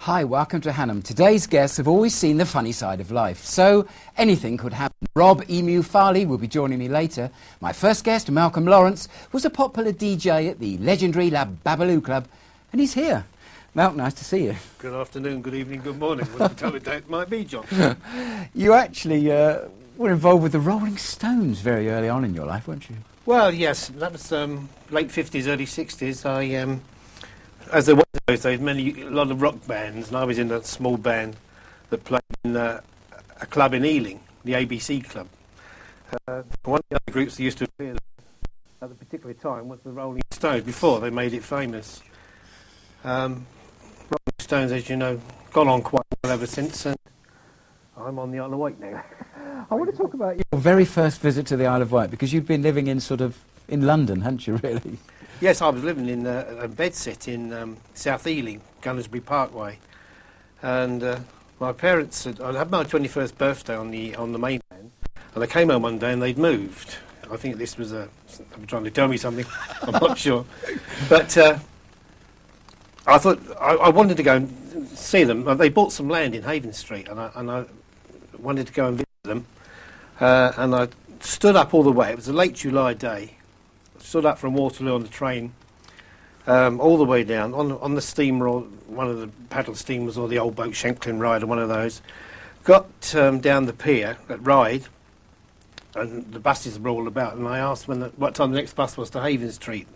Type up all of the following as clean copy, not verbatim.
Hi, welcome to Hannam. Today's guests have always seen the funny side of life, so anything could happen. Rob Emu Farley will be joining me later. My first guest, Malcolm Lawrence, was a popular DJ at the legendary Babalu Club, and he's here. Malc, nice to see you. Good afternoon, good evening, good morning. Whatever time of day it might be, John. You actually were involved with the Rolling Stones very early on in your life, weren't you? Well, yes, that was late 50s, early 60s. As there was those days, a lot of rock bands, and I was in a small band that played in a club in Ealing, the ABC Club. One of the other groups that used to appear at the particular time was the Rolling Stones, before they made it famous. Rolling Stones, as you know, gone on quite well ever since, and I'm on the Isle of Wight now. I want to talk about your very first visit to the Isle of Wight, because you've been living in in London, hadn't you, really? Yes, I was living in a bedsit in South Ealing, Gunnersbury Parkway, and my parents I had my 21st birthday on the mainland, and I came home one day and they'd moved. I think this was they were trying to tell me something. I'm not sure, but I thought I wanted to go and see them. They bought some land in Haven Street, and I wanted to go and visit them, and I stood up all the way. It was a late July day. Stood up from Waterloo on the train, all the way down on the steamer, or one of the paddle steamers, or the old boat, Shanklin Ryder, one of those. Got down the pier at Ryde, and the buses were all about. And I asked what time the next bus was to Haven Street,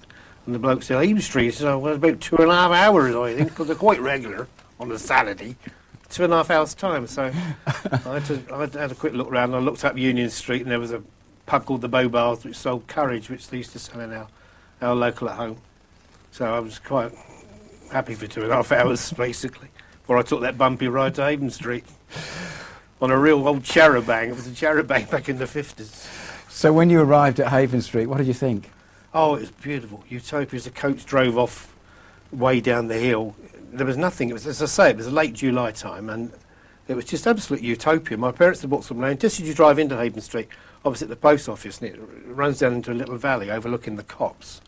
and the bloke said Haven Street. He said, "Oh, well, about 2.5 hours, I think, because they're quite regular on a Saturday." 2.5 hours time. So I had a quick look round. And I looked up Union Street, and there was a pub called the Bobars, which sold courage, which they used to sell in our local at home. So I was quite happy for 2.5 hours, basically, before I took that bumpy ride to Haven Street on a real old charabanc. It was a charabanc back in the 50s. So when you arrived at Haven Street, what did you think? Oh, it was beautiful. Utopia. As the coach drove off way down the hill, there was nothing. It was, as I say, it was a late July time, and it was just absolute utopia. My parents had bought some land just as you drive into Haven Street, opposite the post office, and it runs down into a little valley overlooking the copse.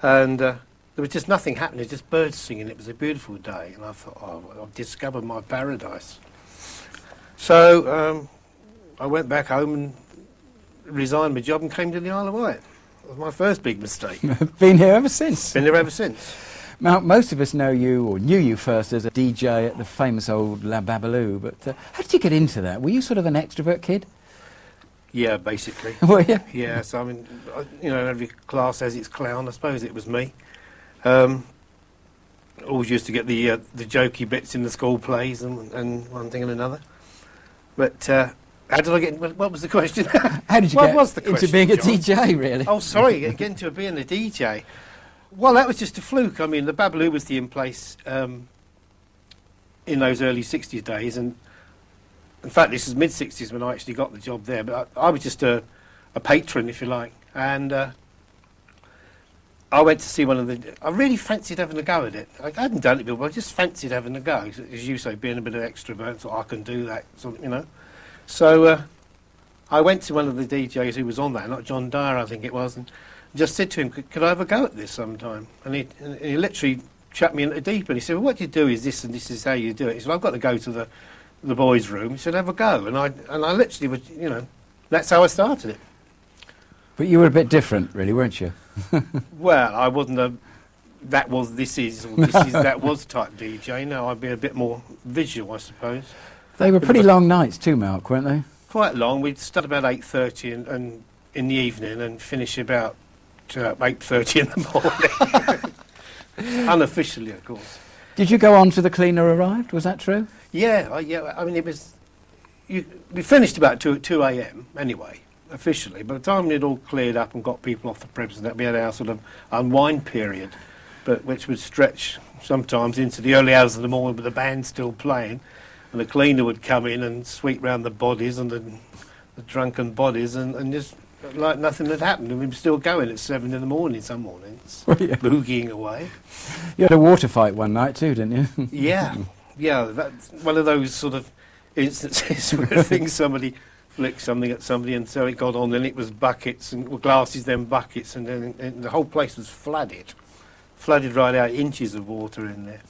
And there was just nothing happening, just birds singing. It was a beautiful day, and I thought, oh, I've discovered my paradise. So I went back home and resigned my job and came to the Isle of Wight. It was my first big mistake. Been here ever since? Been there ever since. Now, most of us know you, or knew you first as a DJ at the famous old La Babalu, but how did you get into that? Were you sort of an extrovert kid? Yeah, basically. Were you? Yeah, so I mean, every class has its clown. I suppose it was me. Always used to get the jokey bits in the school plays and one thing and another. But how did I get? What was the question? How did you get into being a DJ, really? Oh, sorry, get into being a DJ. Well, that was just a fluke. I mean, the Babalu was the in place in those early 60s days, and in fact, this is mid-60s when I actually got the job there, but I was just a patron, if you like, and I went to see one of the... I really fancied having a go at it. I hadn't done it before, but I just fancied having a go. As you say, being a bit of extrovert, so I can do that, So I went to one of the DJs who was on that, not John Dyer, I think it was, and just said to him, could I have a go at this sometime? And he literally chucked me into the deep end. He said, well, what you do is this, and this is how you do it. He said, I've got to go to the boys' room. He said, have a go. And I literally was, that's how I started it. But you were a bit different, really, weren't you? Well, I wasn't that was that was type DJ. No, I'd be a bit more visual, I suppose. They were pretty long nights too, Malc, weren't they? Quite long. We'd start about 8:30 and in the evening and finish about 8:30 in the morning. Unofficially, of course. Did you go on to the cleaner arrived? Was that true? Yeah, yeah. I mean, it was. We finished about 2 a.m. anyway, officially. By the time it all cleared up and got people off the premises, that we had our sort of unwind period, but which would stretch sometimes into the early hours of the morning with the band still playing, and the cleaner would come in and sweep round the bodies and the drunken bodies, and just like nothing had happened, and we were still going at 7 in the morning some mornings, boogieing away. You had a water fight one night too, didn't you? Yeah, that's one of those sort of instances where I think somebody flicked something at somebody, and so it got on, and it was buckets and glasses, then buckets, and then the whole place was flooded right out, inches of water in there.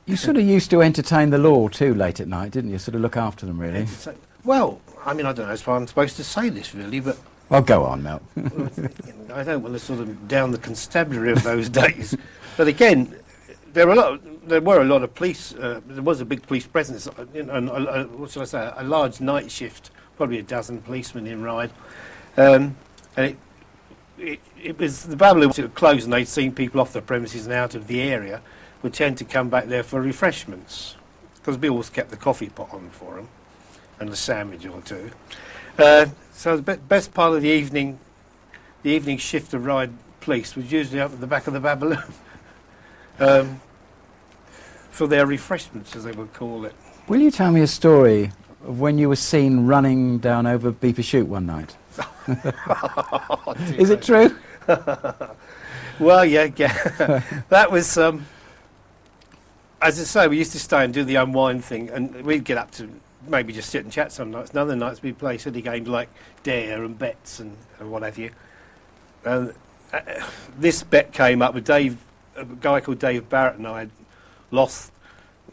You sort of used to entertain the law too late at night, didn't you? Sort of look after them, really. Well, I mean, I don't know if I'm supposed to say this, really, but... Well, go on, Mel. I don't want to sort of down the constabulary of those days. But again, there were a lot of police. There was a big police presence. What should I say? A large night shift, probably a dozen policemen in Ryde, and it was the Babalu was closed, and they'd seen people off the premises and out of the area would tend to come back there for refreshments because we always kept the coffee pot on for them and a sandwich or two. So the best part of the evening shift of Ryde Police was usually up at the back of the Babalu for their refreshments, as they would call it. Will you tell me a story of when you were seen running down over Beeper Chute one night? Oh, is it true? Well, yeah. That was, as I say, we used to stay and do the unwind thing, and we'd get up to maybe just sit and chat some nights. And other nights we'd play silly games like Dare and Bets and what have you. And this bet came up with Dave, a guy called Dave Barrett, and I had lost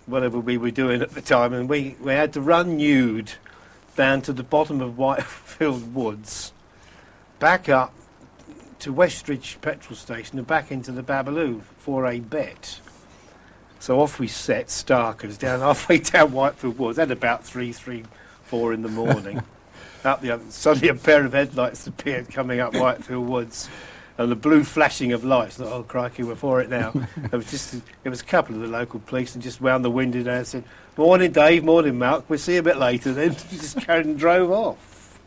whatever we were doing at the time, and we had to run nude down to the bottom of Whitefield Woods, back up to Westridge petrol station and back into the Babalu for a bet. So off we set, starkers, down halfway down Whitefield Woods at about 4 in the morning. Up the other, suddenly a pair of headlights appeared coming up Whitefield Woods, and the blue flashing of lights. I thought, oh crikey, we're for it now. It was a couple of the local police, and just wound the window down and said, "Morning, Dave. Morning, Malc. We'll see you a bit later." Then just carried and drove off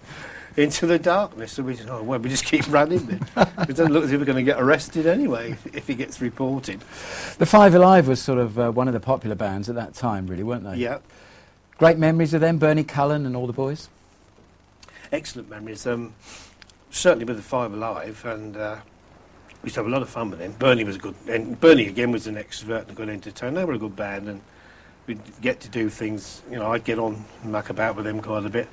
into the darkness. So we said, "Oh well, we just keep running then." It doesn't look as if we're going to get arrested anyway if he gets reported. The Five Alive was sort of one of the popular bands at that time, really, weren't they? Yeah. Great memories of them, Bernie Cullen and all the boys? Excellent memories. Certainly with the Five Alive, and we used to have a lot of fun with them. Bernie was good, and Bernie again was an extrovert and a good entertainer. They were a good band, and we'd get to do things. You know, I'd get on and muck about with them quite a bit.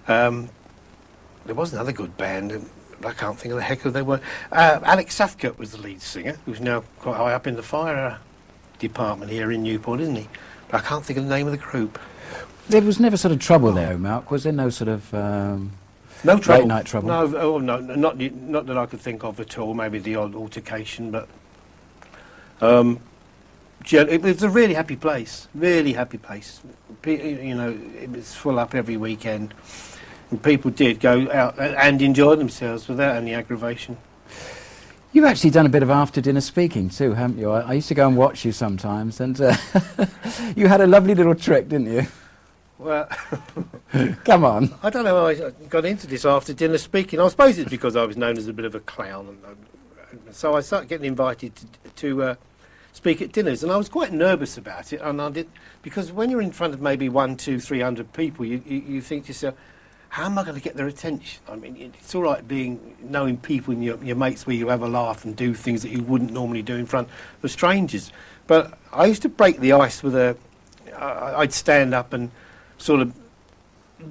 There was another good band, and I can't think of the heck who they were. Alex Southcote was the lead singer, who's now quite high up in the fire department here in Newport, isn't he? But I can't think of the name of the group. There was never sort of trouble there, Malc, was there? No sort of no trouble. late night trouble? No, not that I could think of at all. Maybe the odd altercation, but it was a really happy place. Really happy place. You know, it was full up every weekend, and people did go out and enjoy themselves without any aggravation. You've actually done a bit of after-dinner speaking too, haven't you? I used to go and watch you sometimes, and you had a lovely little trick, didn't you? Well, come on. I don't know how I got into this after-dinner speaking. I suppose it's because I was known as a bit of a clown, and so I started getting invited to speak at dinners, and I was quite nervous about it, and I did, because when you're in front of maybe 100, 200, 300 people, you think to yourself, how am I going to get their attention? I mean, it's all right knowing people and your mates where you have a laugh and do things that you wouldn't normally do in front of strangers. But I used to break the ice with I'd stand up and sort of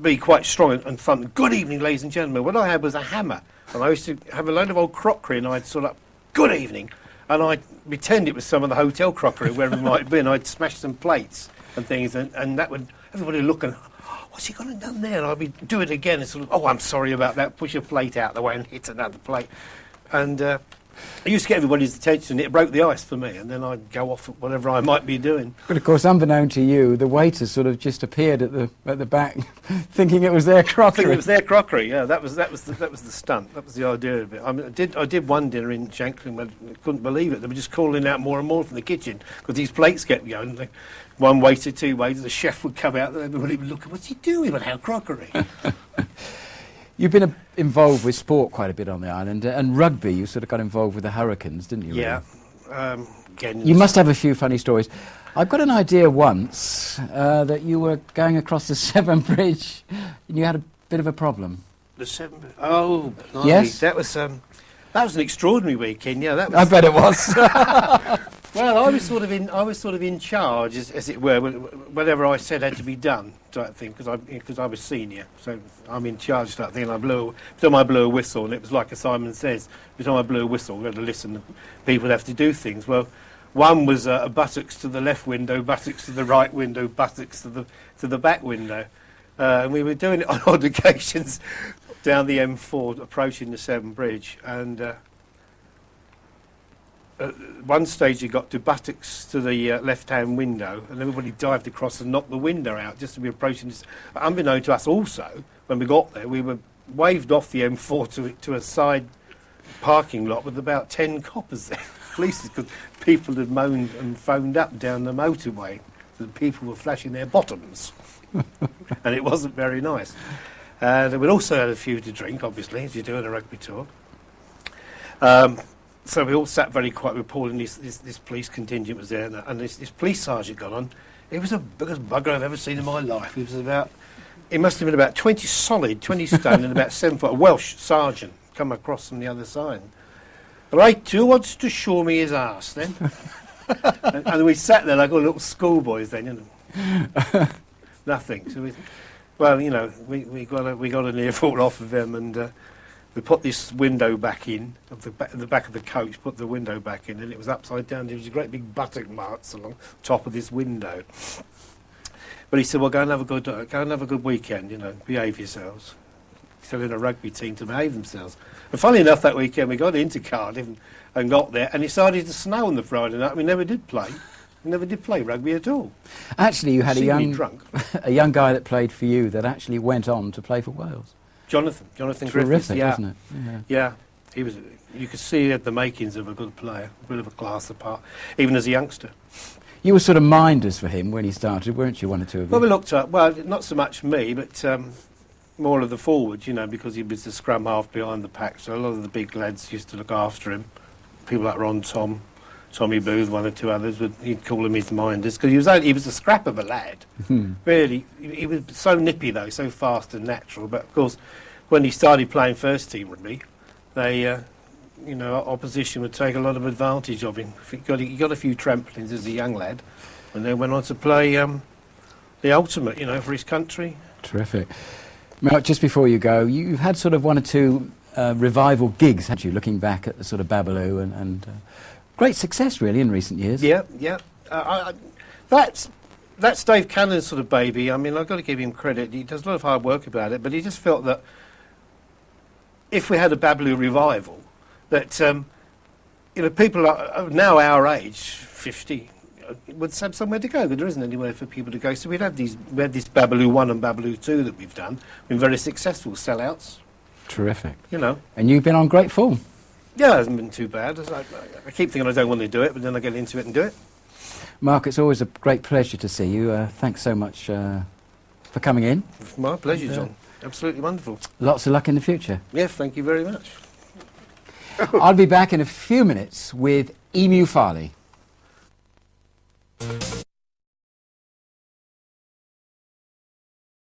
be quite strong and fun. Good evening, ladies and gentlemen. What I had was a hammer, and I used to have a load of old crockery, and I'd sort of, good evening, and I'd pretend it was some of the hotel crockery, wherever it might be, and I'd smash some plates and things, and that would, everybody would look and, what's he gone and done there? And I'd be do it again and sort of, oh, I'm sorry about that, push a plate out the way and hit another plate. And I used to get everybody's attention. It broke the ice for me, and then I'd go off at whatever I might be doing. But of course, unbeknown to you, the waiters sort of just appeared at the back, thinking it was their crockery. Thinking it was their crockery. Yeah, that was the stunt. That was the idea of it. I mean, I did one dinner in Shanklin where I couldn't believe it. They were just calling out more and more from the kitchen because these plates kept going. One waiter, two waiters, the chef would come out, and everybody would look. What's he doing with our crockery? You've been involved with sport quite a bit on the island, and rugby, you sort of got involved with the Hurricanes, didn't you? Yeah. Really? You must have a few funny stories. I've got an idea once that you were going across the Severn Bridge and you had a bit of a problem. The Severn Bridge? Oh, blimey. Yes? That was an extraordinary weekend, yeah. That was, I bet it was. Well, I was sort of in charge, as it were, whatever I said had to be done, type thing, because I was senior, so I'm in charge, type thing. And I blew a whistle, and it was like a Simon Says. Every time I blew a whistle, we had to listen. People have to do things. Well, One was buttocks to the left window, buttocks to the right window, buttocks to the back window. And we were doing it on odd occasions down the M4, approaching the Severn Bridge. And at one stage, you got to buttocks to the left-hand window, and everybody dived across and knocked the window out just to be approaching this. Unbeknown to us also, when we got there, we were waved off the M4 to a side parking lot with about 10 coppers there. Police, because people had moaned and phoned up down the motorway that people were flashing their bottoms. And it wasn't very nice. And we'd also had a few to drink, obviously, as you do on a rugby tour. So we all sat very quiet. We were Paul and this police contingent was there, and this police sergeant got on. It was the biggest bugger I've ever seen in my life. It must have been about 20 stone and about 7 foot. A Welsh sergeant come across from the other side. Right, who wants to show me his arse then? and we sat there like all little schoolboys then, you know. Nothing. So we got an earful off of him, and we put this window back in, the back of the coach, put the window back in, and it was upside down. There was a great big buttock marks along the top of this window. But he said, well, go and have a good weekend, you know, behave yourselves. Telling a rugby team to behave themselves. And funny enough, that weekend we got into Cardiff and got there, and it started to snow on the Friday night. We never did play. We never did play rugby at all. Actually, you had a young guy that played for you that actually went on to play for Wales. Jonathan Terrific, Griffiths, yeah. Wasn't it? Yeah. He was. You could see he had the makings of a good player, a bit of a class apart, even as a youngster. You were sort of minders for him when he started, weren't you, one or two of you? Well, we looked up. Well, not so much me, but more of the forwards, you know, because he was the scrum half behind the pack. So a lot of the big lads used to look after him. People like Ron Tom, Tommy Booth, one or two others, he'd call him his minders, because he was a scrap of a lad. Really, he was so nippy though, so fast and natural. But of course, when he started playing first team rugby, they, opposition would take a lot of advantage of him. He got a few tramplings as a young lad, and then went on to play the ultimate, you know, for his country. Terrific. Malc, just before you go, you've had sort of one or two revival gigs, had you, looking back at the sort of Babalu and great success, really, in recent years. Yeah. That's Dave Cannon's sort of baby. I mean, I've got to give him credit. He does a lot of hard work about it, but he just felt that if we had a Babalu revival, that people are now our age, 50, would have somewhere to go, but there isn't anywhere for people to go. So we had this Babalu 1 and Babalu 2 that we've done. Been very successful sellouts. Terrific. You know. And you've been on great form. Yeah, it hasn't been too bad. I keep thinking I don't want to do it, but then I get into it and do it. Malc, it's always a great pleasure to see you. Thanks so much for coming in. It's my pleasure, John. Absolutely wonderful. Lots of luck in the future. Yes, thank you very much. I'll be back in a few minutes with Emu Farley.